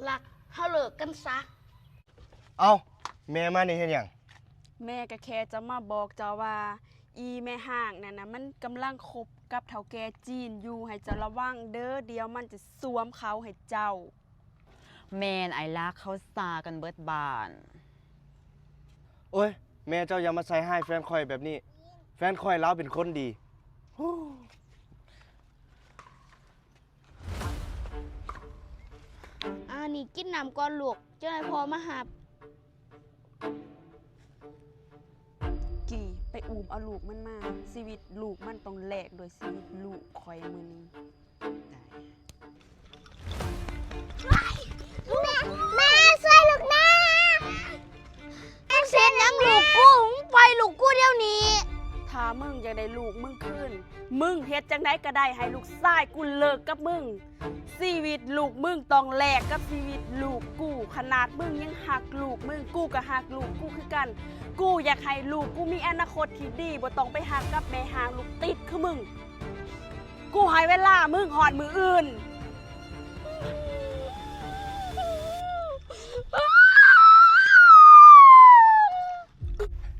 รักเฮาเลิกกันซะเอาแม่มานี่เฮ็ดหยังแม่ก็แค่จะมาบอกเจ้าว่า อีแม่ห่างนั่นนะมันกำลังคบกับเฒ่าแก่จีนอยู่ให้เจ้าระวังเด้อเดี๋ยวมันจะสวมเขาให้เจ้าแมนไอลักเขาซากันเบิดบาน โอ้ยแม่เจ้าอย่ามาใส่ให้แฟนคอยแบบนี้ แฟนคอยเราเป็นคนดีนี่กินน้ำก่อนลูกเจ้าให้พอมาหับกี่ไปอูมเอาลูกมันมาชีวิตลูกมันต้องแลกโดยชีวิตลูกคอยมือนี้แม่ช่วยลูกนะมึงเซ็นยังลูกกูมึงปล่อยลูกกูเดี๋ยวนี้ถ้ามึงอยากได้ลูกมึงคืนมึงเฮ็ดจังไดก็ได้ให้ลูกชายกูเลิกกับมึงชีวิตลูกมึงต้องแลกกับชีวิตลูกกูขนาดมึงยังหักลูกมึงกูก็หักลูกกูคือกันกูอยากให้ลูกกูมีอนาคตที่ดีบ่ต้องไปหักกับแม่ห่างลูกติดคือมึงกูให้เวลามึงหอดมืออื่น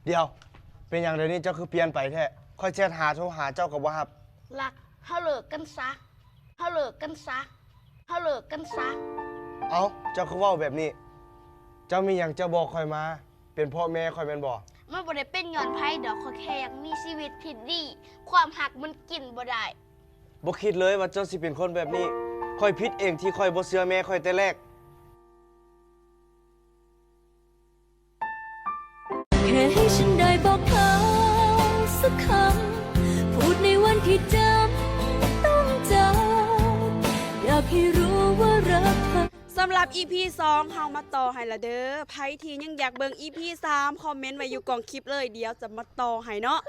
เดี๋ยวเป็นอย่างเดี๋ยวนี้เจ้าคือเปลี่ยนไปแท้ค่อยแชทหาโทรหาเจ้ากับว่าครับ รักเฮาเลิกกันซะเฮาเลิกกันซะเฮาเลิกกันซะเอาเจ้าคือเว้าแบบนี้ เจ้ามีอย่างเจ้าบอกคอยมา เป็นพ่อแม่คอยเป็นบ่มันบ่ได้เป็นย้อนไผดอกขอแค่อยากมีชีวิตที่ดีความหักมันกินบ่ได้บ่คิดเลยว่าเจ้าสิเป็นคนแบบนี้คอยผิดเองที่คอยบ่เชื่อแม่คอยแต่แรกแค่ให้ฉันได้บอกเขาสักคำพูดในวันที่จำต้องจากอยากให้รู้ว่ารักเธอสำหรับ EP 2 เฮามาต่อให้ละเด้อไผที่ยังอยากเบิ่ง EP 3 คอมเมนต์ไว้อยู่กล่องคลิปเลยเดี๋ยวจะมาต่อให้เนาะ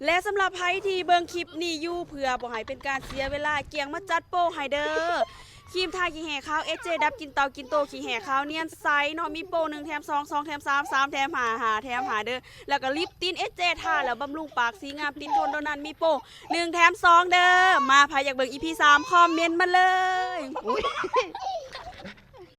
และสำหรับไผที่เบิ่งคลิปนี้อยู่เพื่อบ่ให้เป็นการเสียเวลาเกียงมาจัดโปรให้เด้อครีมทาขี้แห่ขาว SJ ดับกินเตากินโตขี้แห่ขาวเนียนใสเนาะมีโปร1แถม2 2แถม3 3แถม5 5แถม5เด้อแล้วก็ลิปติน SJ ทาแล้วบำรุงปากสีงามตินทนโดนนั้นมีโปร1แถม2เด้อมาไผอยากเบิ่ง EP 3 คอมเมนต์มาเลย